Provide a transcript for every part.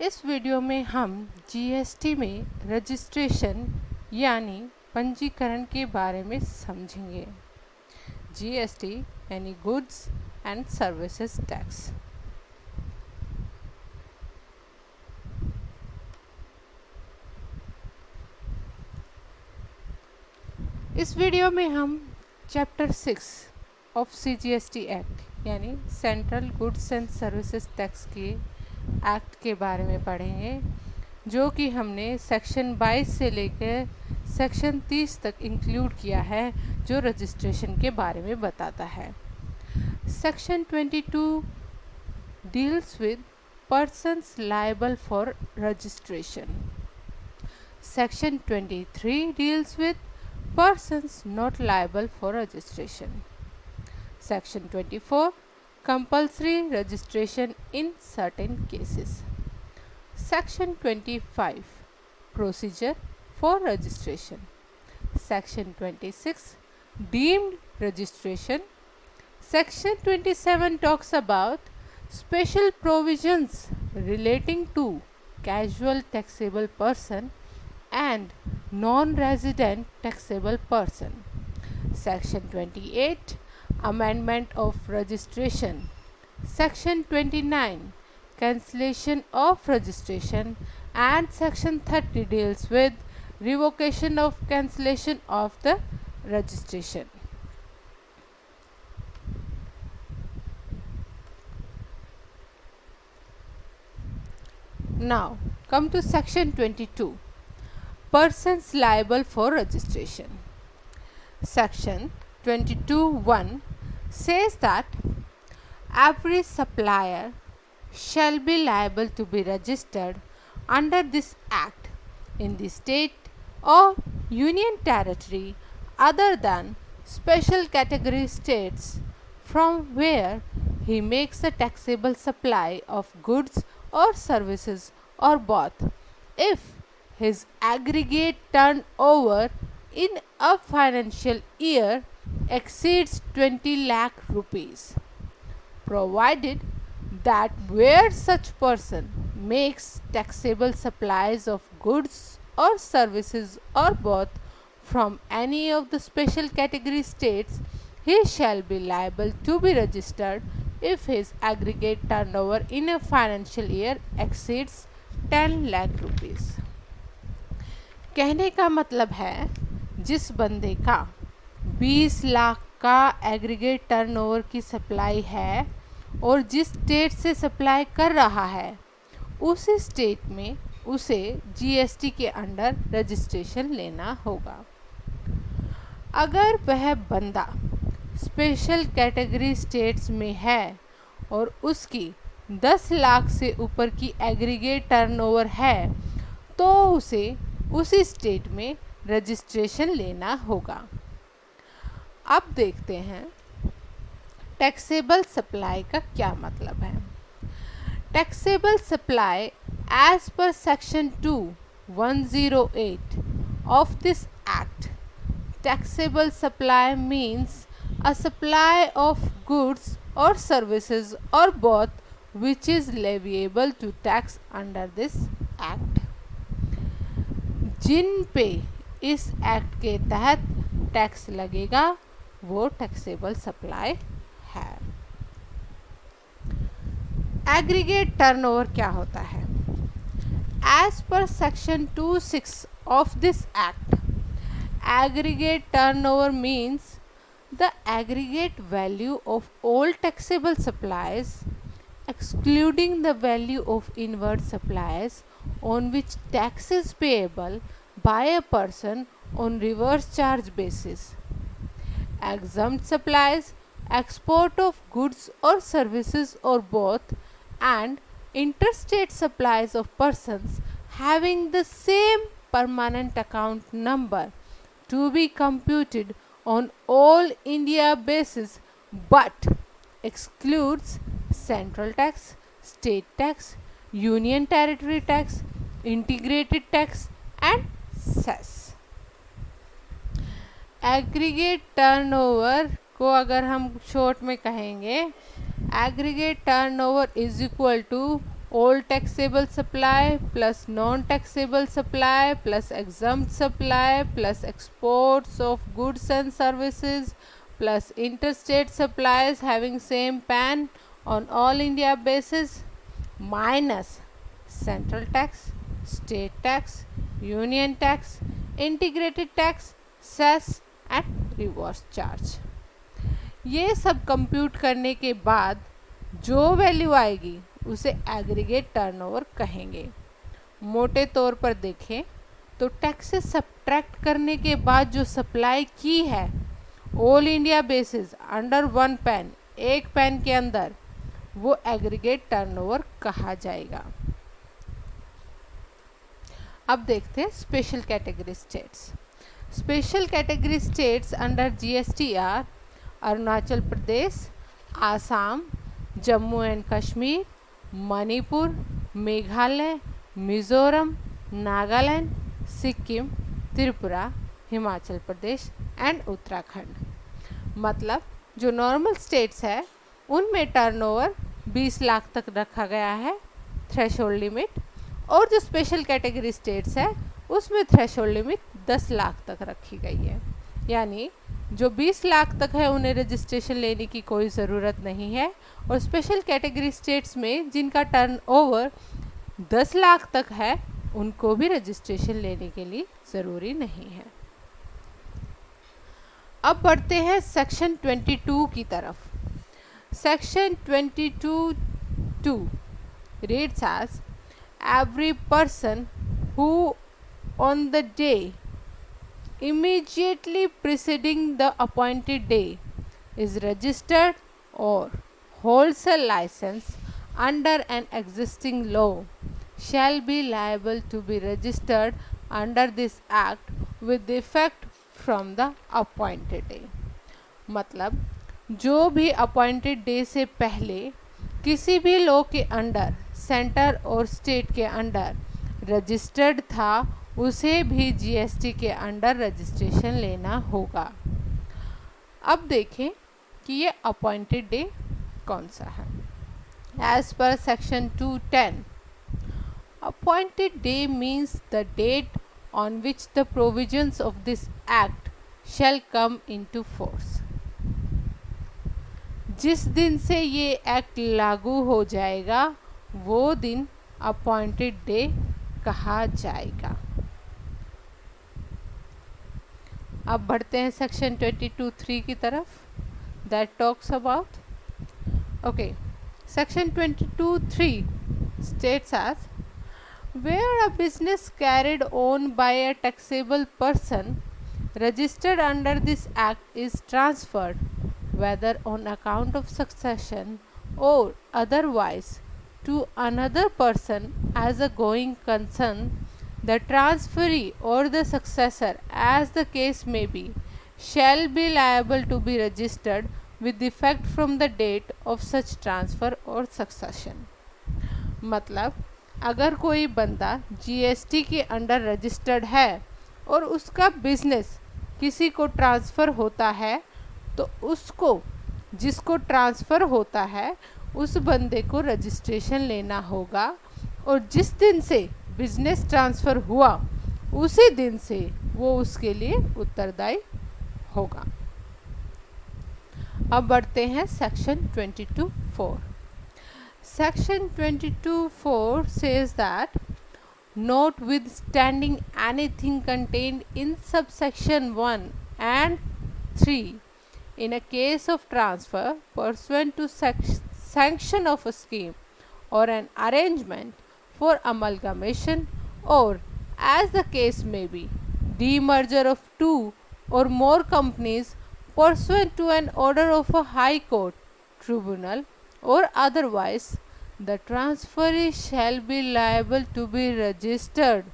इस वीडियो में हम जीएसटी में रजिस्ट्रेशन यानी पंजीकरण के बारे में समझेंगे। जीएसटी यानी गुड्स एंड सर्विसेज टैक्स। इस वीडियो में हम चैप्टर 6 ऑफ सीजीएसटी एक्ट यानी central goods and services tax के एक्ट के बारे में पढ़ेंगे, जो कि हमने सेक्शन 22 से लेकर सेक्शन 30 तक इंक्लूड किया है, जो रजिस्ट्रेशन के बारे में बताता है। Section 22 deals with persons liable for registration. Section 23 deals with persons not liable for registration. Section 24 compulsory registration in certain cases. Section 25 procedure for registration. Section 26 deemed registration. Section 27 talks about special provisions relating to casual taxable person and non-resident taxable person. Section 28 amendment of registration. Section 29 cancellation of registration, and section 30 deals with revocation of cancellation of the registration. Now come to section 22, persons liable for registration. Section 22(1) says that every supplier shall be liable to be registered under this act in the state or union territory other than special category states from where he makes a taxable supply of goods or services or both, if his aggregate turnover in a financial year exceeds 20 lakh rupees, provided that where such person makes taxable supplies of goods or services or both from any of the special category states, he shall be liable to be registered if his aggregate turnover in a financial year exceeds 10 lakh rupees. कहने का मतलब है, जिस बंदे का 20 लाख का aggregate turnover की supply है और जिस स्टेट से सप्लाई कर रहा है, उसी स्टेट में उसे जीएसटी के अंडर रजिस्ट्रेशन लेना होगा। अगर वह बंदा स्पेशल कैटेगरी स्टेट्स में है और उसकी 10 लाख से ऊपर की एग्रीगेट टर्नओवर है, तो उसे उसी स्टेट में रजिस्ट्रेशन लेना होगा। अब देखते हैं टैक्सेबल सप्लाई का क्या मतलब है। Taxable supply as per section 2(108) of this act, taxable supply means a supply of goods or services or both which is leviable to tax under this act. जिन पे इस एक्ट के तहत टैक्स लगेगा वो टैक्सेबल सप्लाई है। Aggregate turnover क्या होता है? As per section 26 of this act, aggregate turnover means the aggregate value of all taxable supplies excluding the value of inward supplies on which tax is payable by a person on reverse charge basis, exempt supplies, export of goods or services or both, and interstate supplies of persons having the same permanent account number to be computed on all India basis but excludes central tax, state tax, union territory tax, integrated tax and cess. Aggregate turnover को अगर हम short में कहेंगे, aggregate turnover is equal to all taxable supply plus non-taxable supply plus exempt supply plus exports of goods and services plus interstate supplies having same PAN on all India basis minus central tax, state tax, union tax, integrated tax, cess and reverse charge. ये सब compute करने के बाद जो value आएगी उसे aggregate turnover कहेंगे. मोटे तौर पर देखें तो टैक्स से सब्ट्रैक्ट करने के बाद जो सप्लाई की है all India basis under one pan, एक पैन के अंदर, वो एग्रीगेट टर्नओवर कहा जाएगा. अब देखते हैं special category states. Special category states under GST R Arunachal Pradesh, Assam, Jammu and Kashmir, Manipur, Meghalaya, Mizoram, Nagaland, Sikkim, Tripura, Himachal Pradesh and Uttarakhand. मतलब जो नॉर्मल स्टेट्स है उनमें टर्नओवर 20 लाख तक रखा गया है थ्रेशोल्ड लिमिट, और जो स्पेशल कैटेगरी स्टेट्स है उसमें थ्रेशोल्ड लिमिट 10 लाख तक रखी गई है. यानी जो 20 लाख तक है उन्हें रजिस्ट्रेशन लेने की कोई ज़रूरत नहीं है, और स्पेशल कैटेगरी स्टेट्स में जिनका टर्नओवर 10 लाख तक है उनको भी रजिस्ट्रेशन लेने के लिए ज़रूरी नहीं है. अब बढ़ते हैं सेक्शन 22 की तरफ. Section 22(2) reads as every person who on the day immediately preceding the appointed day is registered or holds a license under an existing law shall be liable to be registered under this act with effect from the appointed day. मतलब जो भी appointed day से पहले किसी भी law के under, centre और state के अंडर रजिस्टर्ड था उसे भी जीएसटी के अंडर रजिस्ट्रेशन लेना होगा. अब देखें कि ये अपॉइंटेड डे कौन सा है. As per section 210, appointed day means the date on which the provisions of this act shall come into force. जिस दिन से ये एक्ट लागू हो जाएगा वो दिन अपॉइंटेड डे कहा जाएगा. अब बढ़ते हैं सेक्शन 22(3) की तरफ. That talks about section 22(3) states as where a business carried on by a taxable person registered under this act is transferred, whether on account of succession or otherwise, to another person as a going concern, the transferee or the successor, as the case may be, shall be liable to be registered with effect from the date of such transfer or succession. मतलब अगर कोई बंदा GST के under registered है और उसका business किसी को ट्रांसफ़र होता है तो उसको, जिसको ट्रांसफ़र होता है उस बंदे को रजिस्ट्रेशन लेना होगा, और जिस दिन से बिजनेस ट्रांसफ़र हुआ उसी दिन से वो उसके लिए उत्तरदायी होगा. अब बढ़ते हैं section 22(4). Section 22(4) says that notwithstanding anything contained in subsection 1 and 3 in a case of transfer pursuant to sanction of a scheme or an arrangement for amalgamation, or as the case may be, demerger of two or more companies pursuant to an order of a high court, tribunal, or otherwise, the transferee shall be liable to be registered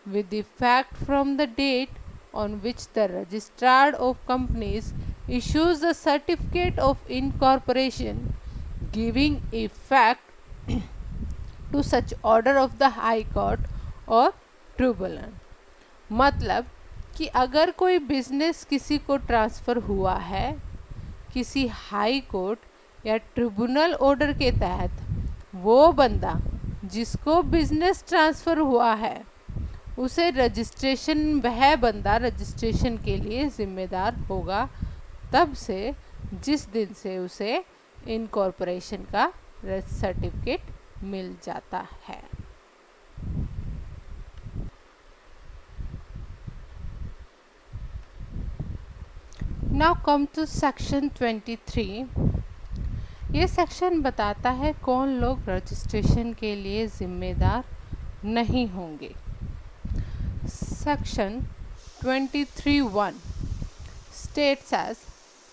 with effect from the date on which the registrar of companies issues the certificate of incorporation giving effect to such order of the high court और tribunal. मतलब कि अगर कोई business किसी को transfer हुआ है किसी हाई कोर्ट या ट्रिब्यूनल ऑर्डर के तहत, वो बंदा जिसको बिजनेस ट्रांसफ़र हुआ है उसे रजिस्ट्रेशन, वह बंदा रजिस्ट्रेशन के लिए ज़िम्मेदार होगा तब से जिस दिन से उसे इनकॉर्पोरेशन का सर्टिफिकेट मिल जाता है। Now come to section 23। ये सेक्शन बताता है कौन लोग रजिस्ट्रेशन के लिए ज़िम्मेदार नहीं होंगे। Section 23(1) states as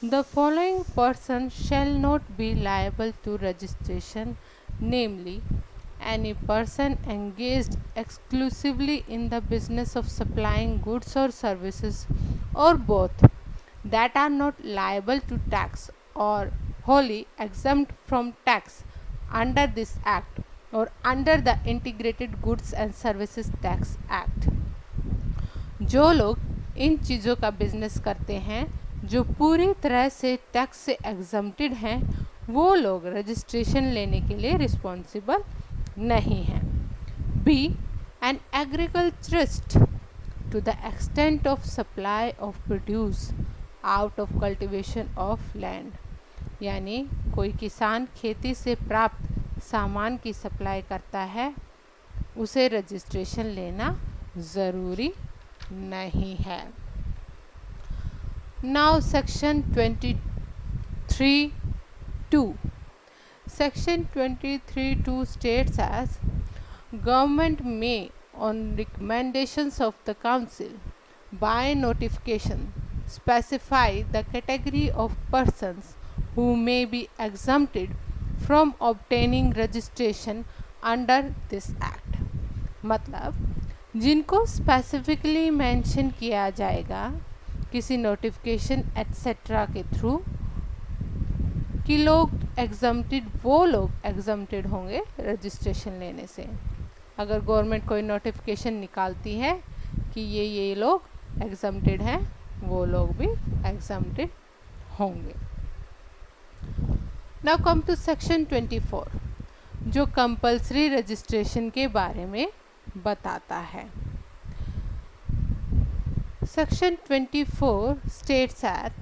the following person shall not be liable to registration, namely any person engaged exclusively in the business of supplying goods or services or both that are not liable to tax or wholly exempt from tax under this act or under the Integrated Goods and Services Tax Act। जो लोग इन चीज़ों का business करते हैं जो पूरी तरह से टैक्स से एग्जम्प्टेड हैं, वो लोग रजिस्ट्रेशन लेने के लिए रिस्पॉन्सिबल नहीं हैं। Be an agriculturist to the extent of supply of produce out of cultivation of land, यानी कोई किसान खेती से प्राप्त सामान की सप्लाई करता है, उसे रजिस्ट्रेशन लेना ज़रूरी नहीं है। Now section 23(2). Section 23(2) states as government may on recommendations of the council by notification specify the category of persons who may be exempted from obtaining registration under this act। मतलब जिनको specifically mention किया जाएगा किसी notification etcetera के through कि लोग exempted, वो लोग एग्जम्प्टेड होंगे रजिस्ट्रेशन लेने से। अगर गवर्नमेंट कोई नोटिफिकेशन निकालती है कि ये लोग एग्जम्प्टेड हैं, वो लोग भी एग्जम्प्टेड होंगे। नाउ कम टू सेक्शन 24 जो कंपल्सरी रजिस्ट्रेशन के बारे में बताता है। Section 24 states that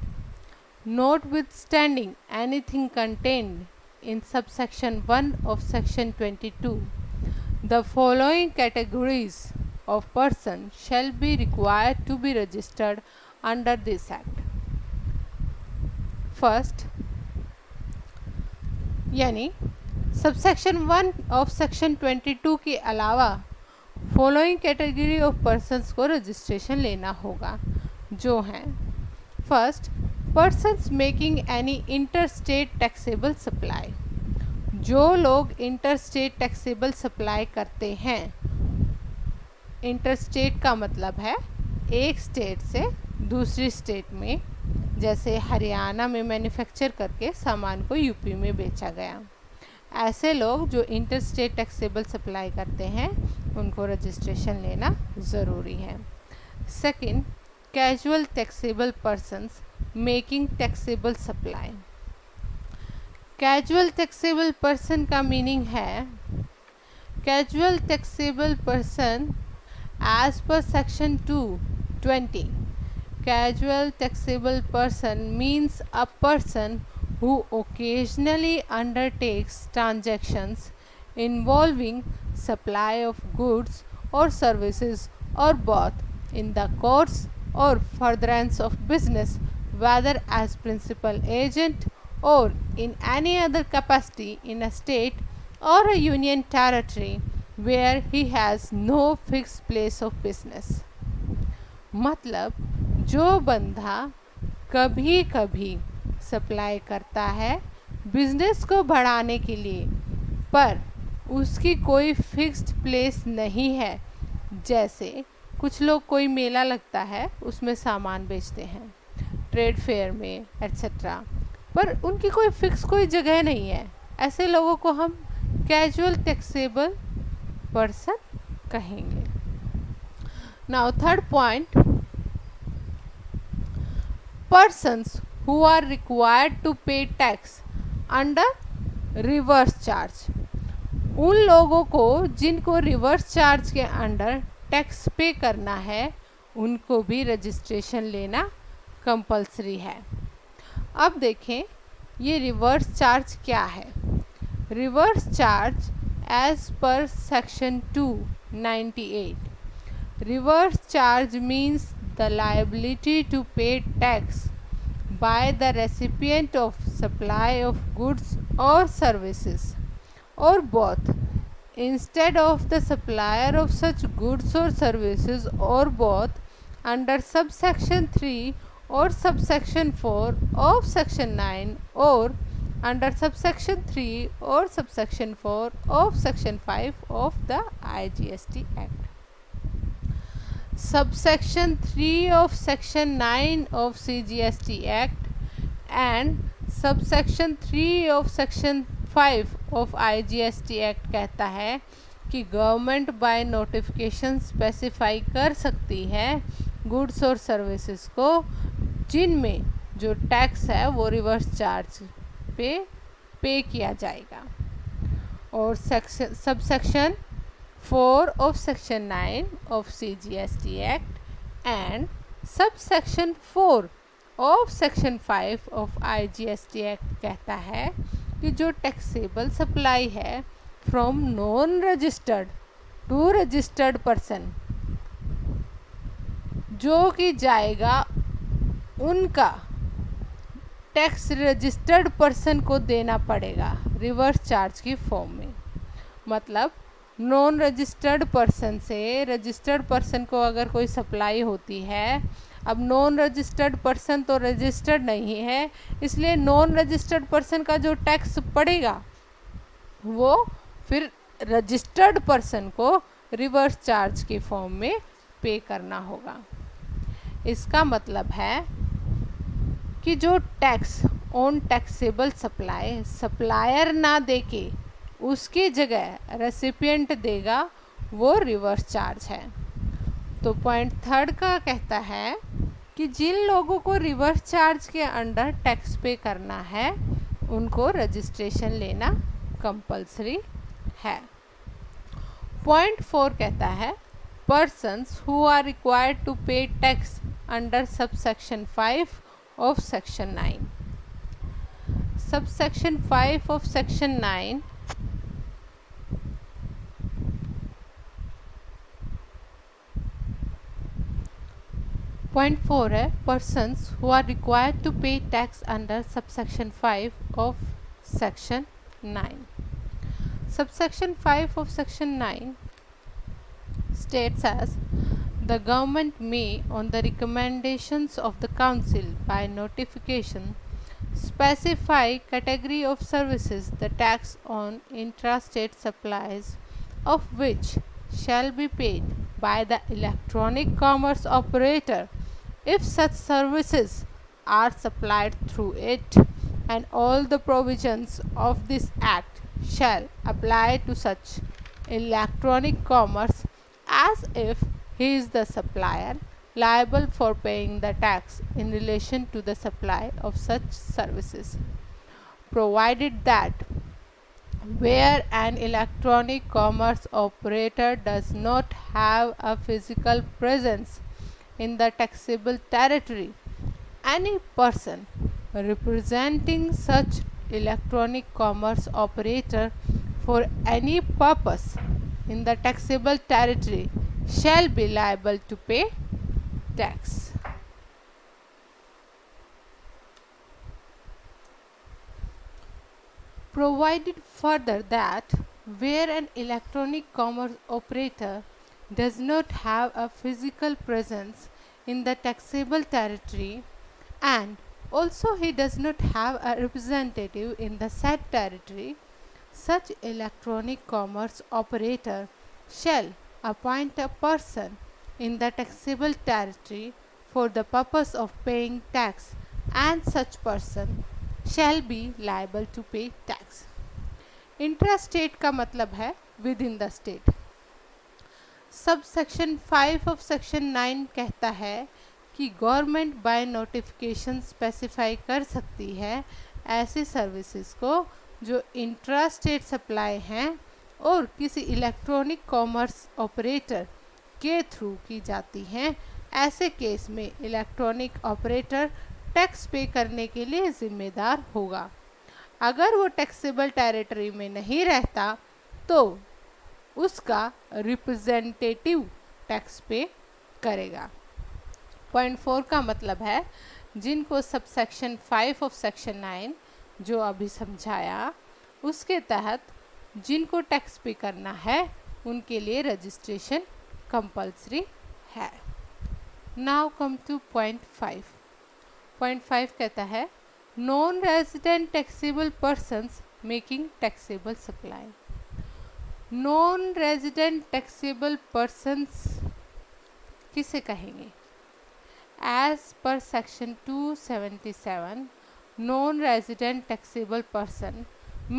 notwithstanding anything contained in subsection 1 of section 22, the following categories of person shall be required to be registered under this act। First, यानी subsection 1 of section 22 के अलावा following category of persons को registration लेना होगा, जो हैं first, persons making any interstate taxable supply. जो लोग इंटरस्टेट टैक्सेबल सप्लाई करते हैं, इंटरस्टेट का मतलब है एक स्टेट से दूसरी स्टेट में, जैसे हरियाणा में मैन्युफैक्चर करके सामान को यूपी में बेचा गया, ऐसे लोग जो इंटरस्टेट टैक्सेबल सप्लाई करते हैं उनको रजिस्ट्रेशन लेना ज़रूरी है। Second, casual taxable persons making taxable supply. Casual taxable person का मीनिंग है casual taxable person as per section 220। Casual taxable person means a person who occasionally undertakes transactions involving supply of goods or services or both in the course or furtherance of business, whether as principal agent or in any other capacity in a state or a union territory where he has no fixed place of business। मतलब जो बंदा कभी कभी supply करता है business को बढ़ाने के लिए, पर उसकी कोई फिक्स्ड प्लेस नहीं है, जैसे कुछ लोग कोई मेला लगता है उसमें सामान बेचते हैं, ट्रेड फेयर में एट्सेट्रा, पर उनकी कोई फिक्स कोई जगह नहीं है, ऐसे लोगों को हम कैजुअल टैक्सेबल पर्सन कहेंगे। Now third point, persons who are required to pay tax under reverse charge। उन लोगों को जिनको रिवर्स चार्ज के अंडर टैक्स पे करना है उनको भी रजिस्ट्रेशन लेना कंपलसरी है। अब देखें ये रिवर्स चार्ज क्या है। Reverse charge as per section 298, reverse charge means the liability to pay tax by the recipient of supply of goods or services, or both, instead of the supplier of such goods or services, or both, under subsection 3 or subsection 4 of section 9, or under subsection 3 or subsection 4 of section 5 of the IGST Act. Subsection 3 of section 9 of CGST Act and subsection 3 of section 5 of IGST Act कहता है कि government by notification specify कर सकती है goods or services को जिनमें जो tax है वो रिवर्स चार्ज पे किया जाएगा। और section subsection 4 of section 9 of CGST Act and subsection 4 of section 5 of IGST Act कहता है कि जो टैक्सेबल सप्लाई है from non registered to registered person जो कि जाएगा उनका टैक्स रजिस्टर्ड पर्सन को देना पड़ेगा रिवर्स चार्ज की फॉर्म में। मतलब नॉन रजिस्टर्ड पर्सन से रजिस्टर्ड पर्सन को अगर कोई सप्लाई होती है, अब नॉन रजिस्टर्ड पर्सन तो रजिस्टर्ड नहीं है, इसलिए नॉन रजिस्टर्ड पर्सन का जो टैक्स पड़ेगा वो फिर रजिस्टर्ड पर्सन को रिवर्स चार्ज के फॉर्म में पे करना होगा। इसका मतलब है कि जो tax on taxable supply supplier ना देके उसकी जगह रेसिपिएंट देगा वो रिवर्स चार्ज है। तो पॉइंट 3 का कहता है कि जिन लोगों को रिवर्स चार्ज के अंडर टैक्स पे करना है उनको रजिस्ट्रेशन लेना कंपलसरी है। पॉइंट 4 कहता है persons who are required to pay tax under subsection 5 of section 9. Subsection 5 of section 9 point 4 है persons who are required to pay tax under subsection 5 of section 9. Subsection 5 of section 9 states as the government may, on the recommendations of the council by notification, specify category of services the tax on intrastate supplies of which shall be paid by the electronic commerce operator if such services are supplied through it, and all the provisions of this act shall apply to such electronic commerce as if he is the supplier liable for paying the tax in relation to the supply of such services, provided that where an electronic commerce operator does not have a physical presence in the taxable territory, any person representing such electronic commerce operator for any purpose in the taxable territory shall be liable to pay tax. Provided further that where an electronic commerce operator does not have a physical presence in the taxable territory and also he does not have a representative in the said territory, such electronic commerce operator shall appoint a person in the taxable territory for the purpose of paying tax, and such person shall be liable to pay tax. Intrastate का मतलब है with in the state. Sub section 5 of section 9 कहता है कि government by notification specify कर सकती है ऐसे सर्विसेज को जो इंट्रास्टेट सप्लाई हैं और किसी इलेक्ट्रॉनिक कॉमर्स ऑपरेटर के थ्रू की जाती हैं, ऐसे केस में इलेक्ट्रॉनिक ऑपरेटर टैक्स पे करने के लिए जिम्मेदार होगा। अगर वो टैक्सेबल टेरिटरी में नहीं रहता तो उसका रिप्रेजेंटेटिव टैक्स पे करेगा। पॉइंट 4 का मतलब है जिनको सबसेक्शन 5 ऑफ सेक्शन 9 जो अभी समझाया उसके तहत जिनको टैक्स पे करना है उनके लिए रजिस्ट्रेशन कंपल्सरी है। Now come two point 5। Point 5 कहता है non resident taxable persons making taxable supply. Non resident taxable persons किसे कहेंगे? As per section 277, non-resident taxable person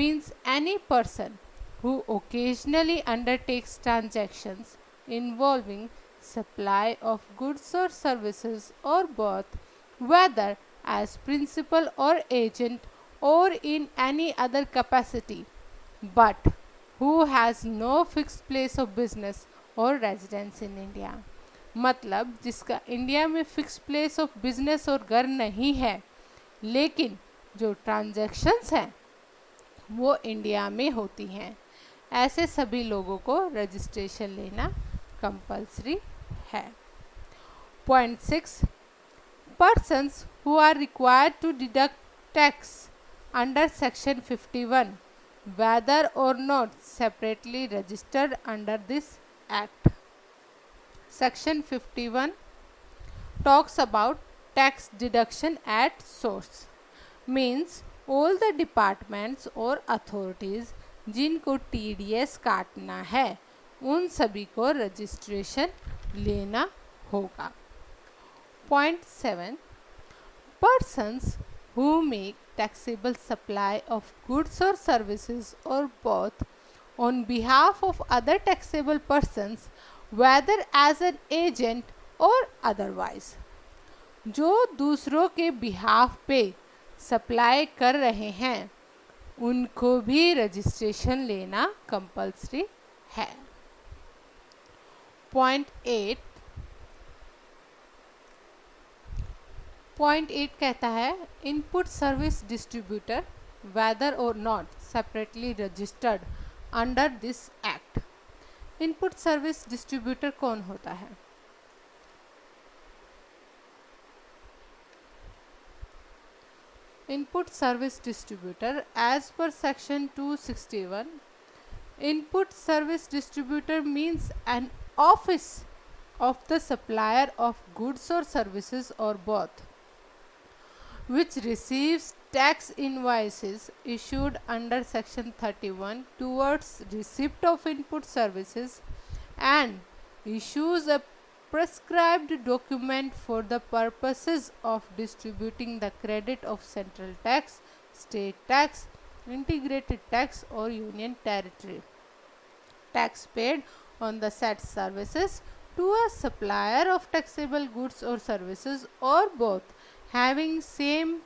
means any person who occasionally undertakes transactions involving supply of goods or services or both, whether as principal or agent or in any other capacity, but who has no fixed place of business or residence in India। मतलब जिसका India में fix place of business और घर नहीं है लेकिन जो transactions हैं वो इंडिया में होती हैं, ऐसे सभी लोगों को रजिस्ट्रेशन लेना कंपल्सरी है। Point 6 persons who are required to deduct tax under section 51 whether or not separately registered under this act। Section 51 talks about tax deduction at source, means all the departments और authorities जिनको TDS काटना है उन सभी को registration लेना होगा। Point 7 persons who make taxable supply of goods or services or both on behalf of other taxable persons whether as an agent or otherwise। जो दूसरों के बिहाफ पे सप्लाई कर रहे हैं उनको भी रजिस्ट्रेशन लेना कंपल्सरी है। पॉइंट 8 कहता है input service distributor whether or not separately registered under this act. Input service distributor कौन होता है? Input service distributor as per section 261 input service distributor means an office of the supplier of goods or services or both which receives tax invoices issued under section 31 towards receipt of input services and issues a prescribed document for the purposes of distributing the credit of central tax, state tax, integrated tax or union territory tax paid on the said services to a supplier of taxable goods or services or both having same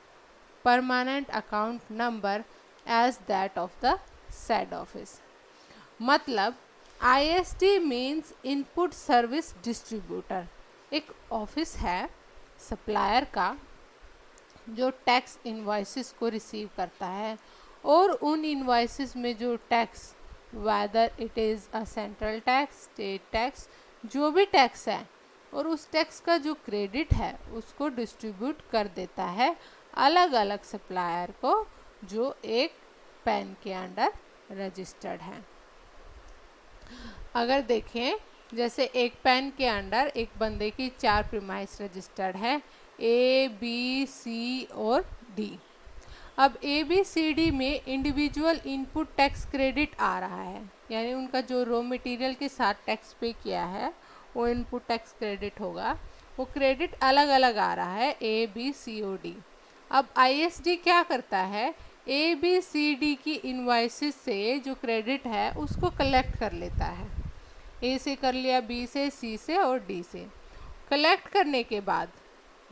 permanent account number as that of the said office। मतलब ISD means input service distributor एक office है supplier का जो tax invoices को receive करता है और उन इनवॉइसेस में जो tax whether it is a central tax, state tax, जो भी टैक्स है और उस टैक्स का जो क्रेडिट है उसको डिस्ट्रीब्यूट कर देता है अलग अलग सप्लायर को जो एक पैन के अंडर रजिस्टर्ड है। अगर देखें जैसे एक पैन के अंडर एक बंदे की 4 प्रीमाइस रजिस्टर्ड है A, B, C और D। अब A, B, C, D में इंडिविजुअल इनपुट टैक्स क्रेडिट आ रहा है, यानी उनका जो रॉ मटेरियल के साथ टैक्स पे किया है वो इनपुट टैक्स क्रेडिट होगा। वो क्रेडिट अलग अलग आ रहा है A, B, C और D। अब ISD क्या करता है A, B, C, D की इनवॉइसेस से जो क्रेडिट है उसको कलेक्ट कर लेता है। A से कर लिया, B से, C से और D से। कलेक्ट करने के बाद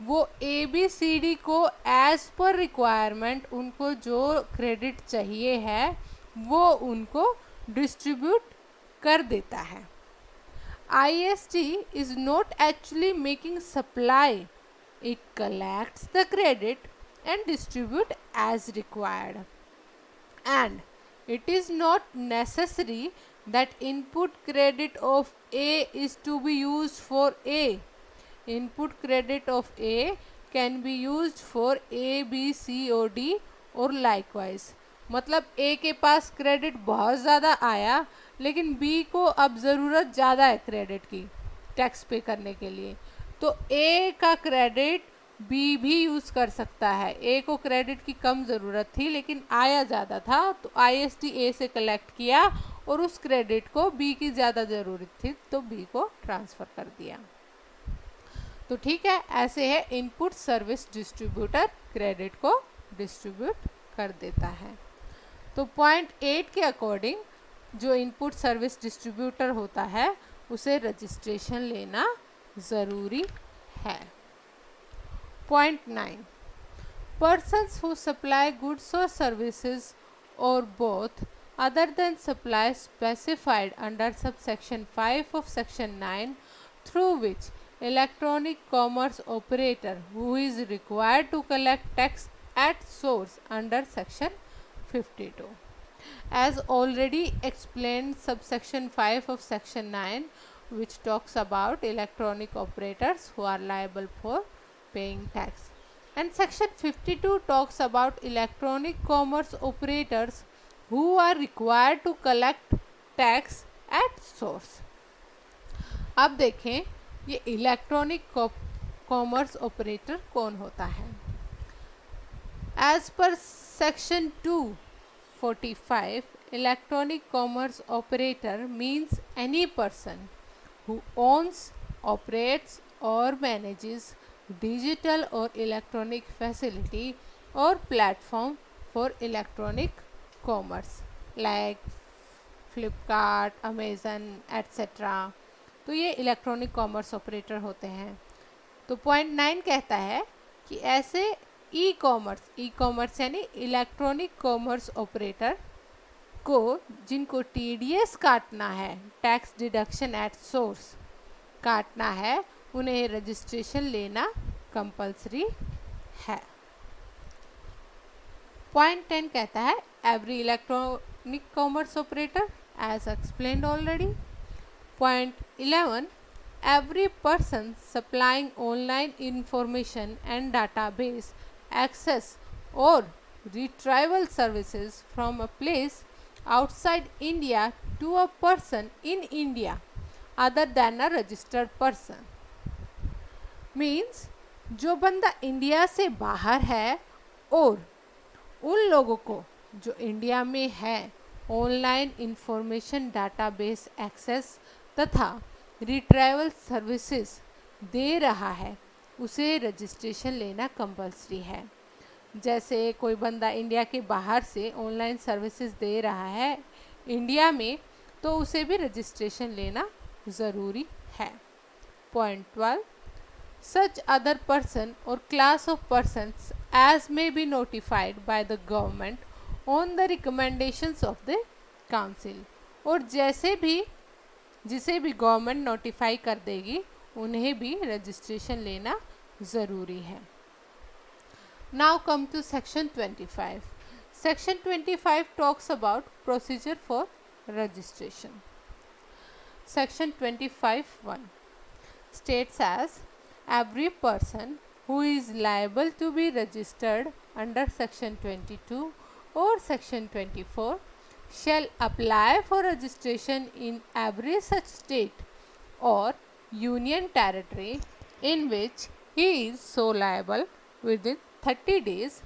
वो A, B, C, D को एज पर रिक्वायरमेंट उनको जो क्रेडिट चाहिए है वो उनको डिस्ट्रीब्यूट कर देता है। IST is not actually making supply, it collects the credit and distribute as required. And it is not necessary that input credit of A is to be used for A. Input credit of A can be used for A, B, C or D or likewise. मतलब A के पास credit बहुत ज़्यादा आया, लेकिन B को अब ज़रूरत ज़्यादा है क्रेडिट की टैक्स पे करने के लिए, तो A का क्रेडिट B भी यूज़ कर सकता है। A को क्रेडिट की कम ज़रूरत थी लेकिन आया ज़्यादा था, तो IST A से कलेक्ट किया और उस क्रेडिट को B की ज़्यादा ज़रूरत थी तो B को ट्रांसफ़र कर दिया। तो ठीक है, ऐसे है इनपुट सर्विस डिस्ट्रीब्यूटर क्रेडिट को डिस्ट्रीब्यूट कर देता है। तो पॉइंट 8 के अकॉर्डिंग जो इनपुट सर्विस डिस्ट्रीब्यूटर होता है उसे रजिस्ट्रेशन लेना ज़रूरी है। Point 9, persons who supply goods or services or both other than supply specified under subsection 5 of section 9 through which electronic commerce operator who is required to collect tax at source under section 52. As already explained, subsection 5 of section 9 which talks about electronic operators who are liable for paying tax, and section 52 talks about electronic commerce operators who are required to collect tax at source. अब देखें ये electronic commerce operator कौन होता है। As per section 245, electronic commerce operator means any person who owns, operates or manages digital or electronic facility or platform for electronic commerce like Flipkart, Amazon etc. तो ये electronic commerce operator होते हैं। तो point 9 कहता है कि ऐसे e commerce यानी इलेक्ट्रॉनिक कॉमर्स ऑपरेटर को जिनको TDS काटना है, टैक्स डिडक्शन एट सोर्स काटना है, उन्हें रजिस्ट्रेशन लेना कंपलसरी है। पॉइंट 10 कहता है every electronic commerce operator as explained already. Point 11, every person supplying online information and database access or retrieval services from a place outside India to a person in India other than a registered person means जो बंदा India से बाहर है और उन लोगों को जो इंडिया में है ऑनलाइन इंफॉर्मेशन डाटाबेस एक्सेस तथा रिट्राइवल सर्विसेज दे रहा है, उसे रजिस्ट्रेशन लेना कंपलसरी है। जैसे कोई बंदा इंडिया के बाहर से ऑनलाइन सर्विसेज दे रहा है इंडिया में, तो उसे भी रजिस्ट्रेशन लेना ज़रूरी है। Point 12, such other person or class of persons as may be notified by the government on the recommendations of the council, और जिसे भी गवर्नमेंट नोटिफाई कर देगी उन्हें भी रजिस्ट्रेशन लेना ज़रूरी है। Now come to section 25। Section 25 talks about procedure for registration. Section 25(1) states as every person who is liable to be registered under section 22 or section 24 shall apply for registration in every such state or union territory in which he is so liable within 30 days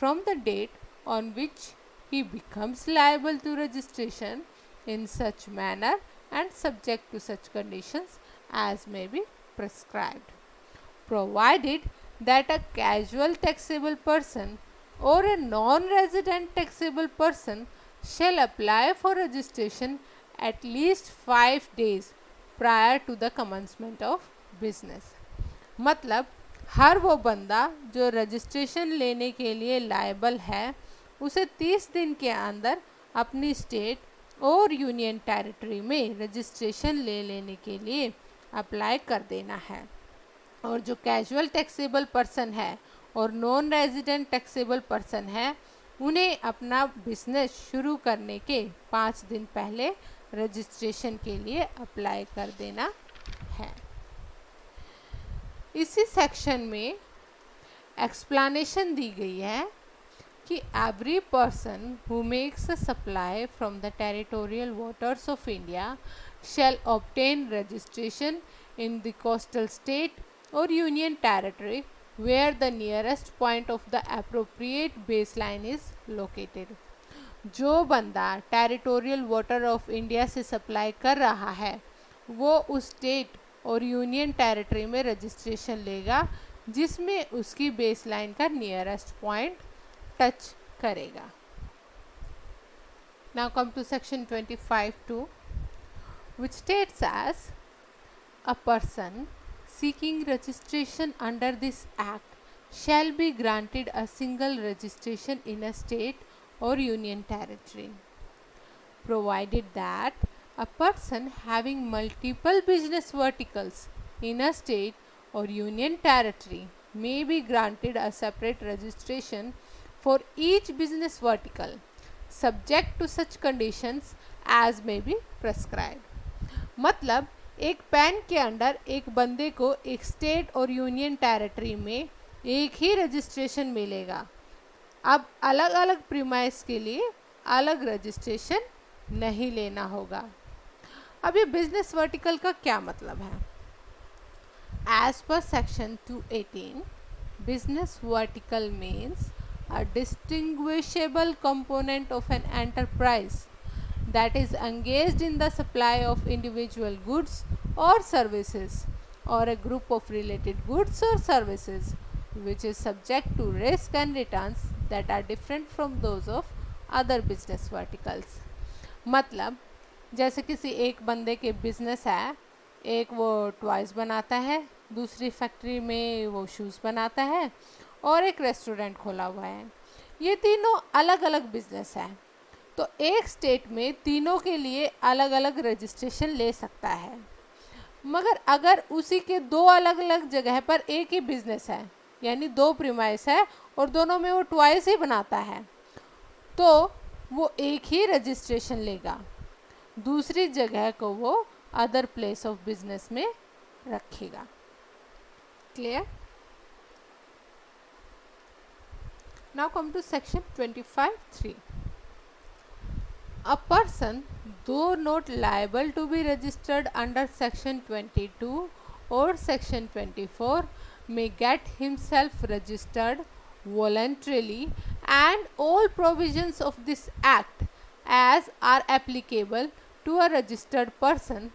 from the date on which he becomes liable to registration in such manner and subject to such conditions as may be prescribed, provided that a casual taxable person or a non-resident taxable person shall apply for registration at least 5 days prior to the commencement of business। मतलब हर वो बंदा जो registration लेने के लिए liable है उसे 30 दिन के अंदर अपनी स्टेट और यूनियन टेरिटरी में रजिस्ट्रेशन ले लेने के लिए अप्लाई कर देना है। और जो कैजुअल टैक्सेबल पर्सन है और नॉन रेजिडेंट टैक्सेबल पर्सन है, उन्हें अपना बिजनेस शुरू करने के 5 दिन पहले रजिस्ट्रेशन के लिए अप्लाई कर देना है। इसी सेक्शन में एक्सप्लेनेशन दी गई है कि every person who makes a supply from the territorial waters of India shall obtain registration in the coastal state or union territory where the nearest point of the appropriate baseline is located। जो बंदा territorial water of India से supply कर रहा है वो उस state और union territory में रजिस्ट्रेशन लेगा जिसमें उसकी बेसलाइन का नियरेस्ट पॉइंट टच करेगा। Now come to section 25(2) which states as a person seeking registration under this act shall be granted a single registration in a state or union territory, provided that a person having multiple business verticals in a state or union territory may be granted a separate registration for each business vertical, subject to such conditions as may be prescribed। मतलब एक pan के under एक बंदे को एक state और union territory में एक ही रजिस्ट्रेशन मिलेगा। अब अलग अलग प्रीमाइस के लिए अलग रजिस्ट्रेशन नहीं लेना होगा। अब ये बिजनेस वर्टिकल का क्या मतलब है? As per section 218, business vertical means a distinguishable component of an enterprise that is engaged in the supply of individual goods or services or a group of related goods or services which is subject to risk and returns that are different from those of other business verticals। मतलब जैसे किसी एक बंदे के business है, एक वो toys बनाता है, दूसरी फैक्ट्री में वो शूज़ बनाता है और एक रेस्टोरेंट खोला हुआ है। ये तीनों अलग अलग बिजनेस है, तो एक स्टेट में तीनों के लिए अलग अलग रजिस्ट्रेशन ले सकता है। मगर अगर उसी के दो अलग अलग जगह पर एक ही बिजनेस है, यानी दो प्रीमाइस है और दोनों में वो ट्वाइस ही बनाता है, तो वो एक ही रजिस्ट्रेशन लेगा, दूसरी जगह को वो अदर प्लेस ऑफ बिजनेस में रखेगा। Clear? Now come to section 25(3). A person, though not liable to be registered under section 22 or section 24, may get himself registered voluntarily, and all provisions of this act as are applicable to a registered person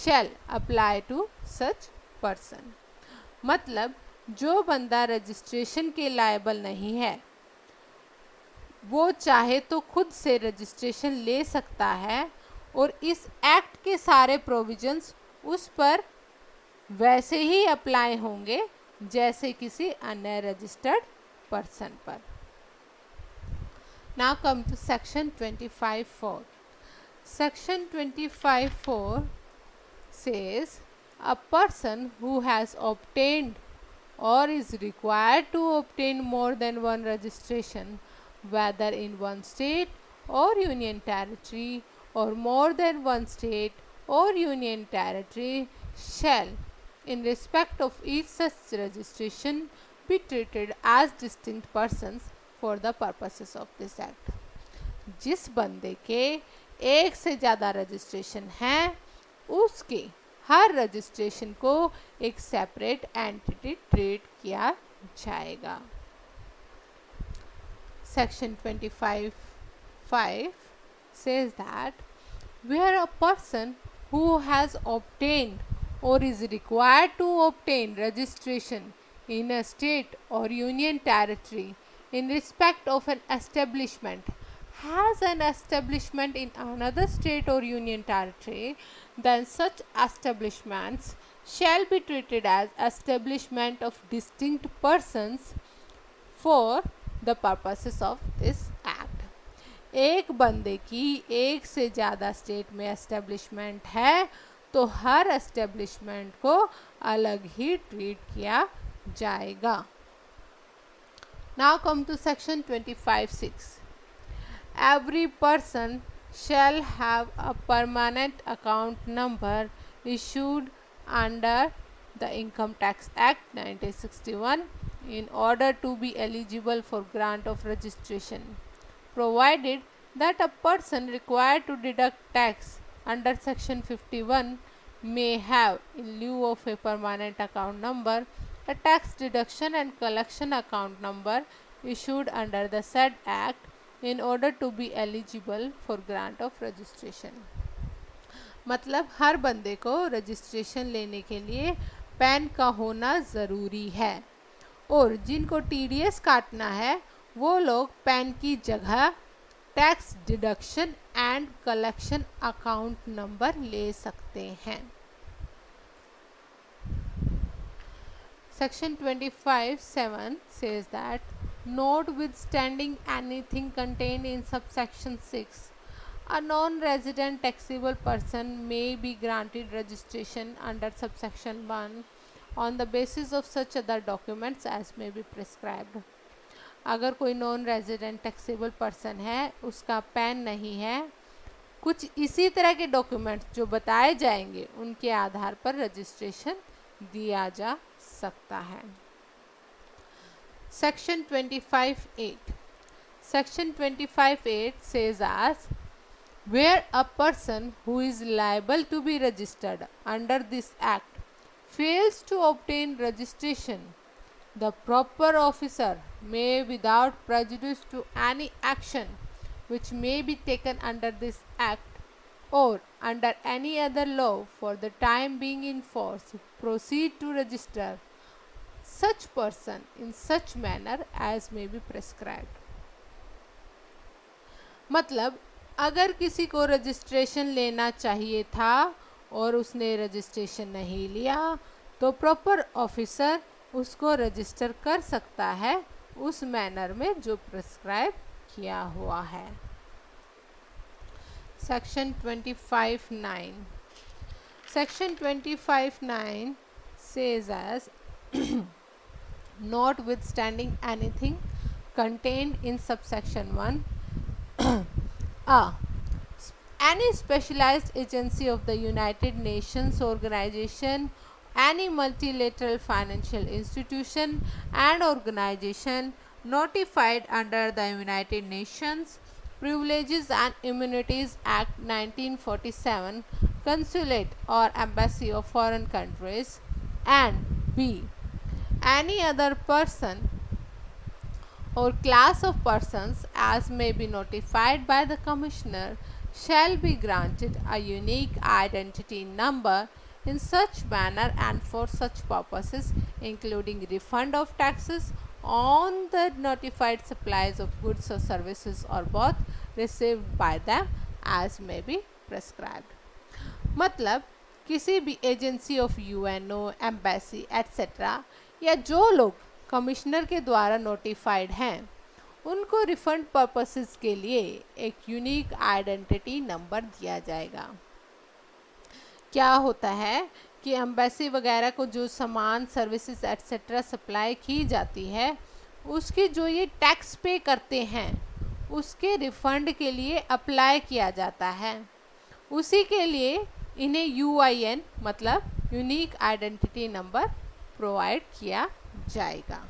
shall apply to such person। मतलब जो बंदा registration के liable नहीं है वो चाहे तो खुद से रजिस्ट्रेशन ले सकता है और इस एक्ट के सारे प्रोविजंस उस पर वैसे ही अप्लाई होंगे जैसे किसी अन्य रजिस्टर्ड पर्सन पर। Now come to section 25(4). Section 25(4) says a person who has obtained or is required to obtain more than one registration, whether in one state or union territory or more than one state or union territory, shall, in respect of each such registration, be treated as distinct persons for the purposes of this act। जिस बंदे के एक से ज़्यादा registration हैं उसके हर registration को एक सेपरेट एंटिटी ट्रीट किया जाएगा। Section 25(5) says that where a person who has obtained or is required to obtain registration in a state or union territory in respect of an establishment has an establishment in another state or union territory, then such establishments shall be treated as establishment of distinct persons for the purposes of this act। एक बंदे की एक से ज़्यादा state में establishment है तो हर establishment को अलग ही ट्रीट किया जाएगा। Now come to section 25(6). Every person shall have a permanent account number issued under the Income Tax Act 1961 in order to be eligible for grant of registration, provided that a person required to deduct tax under section 51 may have, in lieu of a permanent account number, a tax deduction and collection account number issued under the said act in order to be eligible for grant of registration। मतलब हर बंदे को registration लेने के लिए pan का होना ज़रूरी है और जिनको टीडीएस काटना है वो लोग पैन की जगह tax deduction and collection account number ले सकते हैं। Section 25(7) says that notwithstanding anything contained in subsection 6, a non-resident taxable person may be granted registration under subsection 1 on the basis of such other documents as may be prescribed। अगर कोई non resident taxable person है, उसका pan नहीं है, कुछ इसी तरह के डॉक्यूमेंट्स जो बताए जाएंगे उनके आधार पर रजिस्ट्रेशन दिया जा सकता है। Section 25(8). Section 25(8) says as where a person who is liable to be registered under this act fails to obtain registration, the proper officer may, without prejudice to any action which may be taken under this act or under any other law for the time being in force, proceed to register such person in such manner as may be prescribed। मतलब अगर किसी को registration लेना चाहिए था और उसने registration नहीं लिया तो प्रॉपर ऑफिसर उसको रजिस्टर कर सकता है उस मैनर में जो प्रिस्क्राइब किया हुआ है। Section 25(9). Section 25(9) says as notwithstanding anything contained in subsection 1, any specialized agency of the United Nations organization, any multilateral financial institution and organization notified under the United Nations Privileges and Immunities Act 1947, consulate or embassy of foreign countries, and b. any other person or class of persons as may be notified by the Commissioner shall be granted a unique identity number in such manner and for such purposes, including refund of taxes on the notified supplies of goods or services or both received by them as may be prescribed। मतलब किसी भी agency of UNO, embassy etcetera या जो लोग commissioner के द्वारा notified हैं उनको रिफंड पर्पसेस के लिए एक यूनिक आइडेंटिटी नंबर दिया जाएगा। क्या होता है कि एम्बेसी वगैरह को जो सामान, सर्विसेज एट्सेट्रा सप्लाई की जाती है उसकी जो ये टैक्स पे करते हैं उसके रिफंड के लिए अप्लाई किया जाता है, उसी के लिए इन्हें यूआईएन मतलब यूनिक आइडेंटिटी नंबर प्रोवाइड किया जाएगा।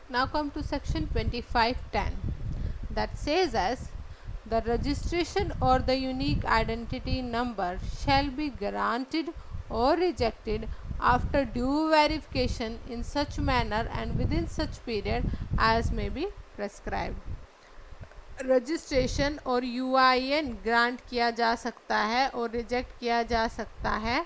Now come to section 25(10) that says as the registration or the unique identity number shall be granted or rejected after due verification in such manner and within such period as may be prescribed। Registration और UIN grant किया जा सकता है और reject किया जा सकता है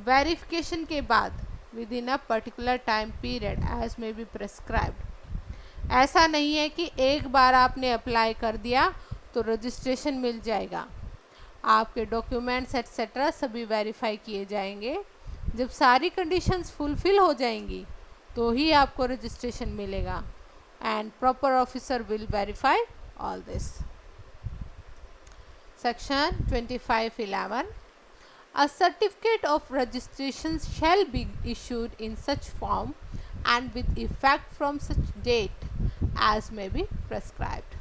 वेरिफिकेशन के बाद within a particular time period as may be prescribed. ऐसा नहीं है कि एक बार आपने अप्लाई कर दिया तो रजिस्ट्रेशन मिल जाएगा। आपके डॉक्यूमेंट्स एट्सेट्रा सभी वेरीफाई किए जाएंगे। जब सारी कंडीशंस फुलफिल हो जाएंगी तो ही आपको रजिस्ट्रेशन मिलेगा। and proper officer will verify all this. Section 25(11). A certificate of registration shall be issued in such form and with effect from such date as may be prescribed.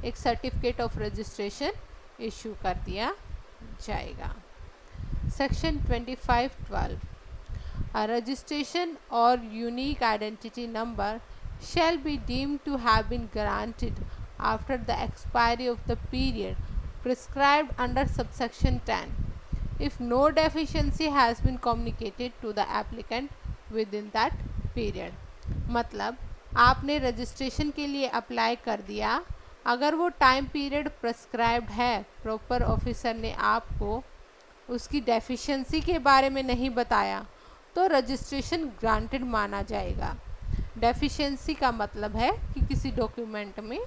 एक certificate of registration issue कर दिया जाएगा. Section 25(12). A registration or unique identity number shall be deemed to have been granted after the expiry of the period prescribed under subsection 10 if no deficiency has been communicated to the applicant within that period. मतलब आपने registration के लिए apply कर दिया, अगर वो time period prescribed है, proper officer ने आपको उसकी डेफिशिएंसी के बारे में नहीं बताया, तो रजिस्ट्रेशन ग्रांटेड माना जाएगा. डेफिशिएंसी का मतलब है कि किसी डॉक्यूमेंट में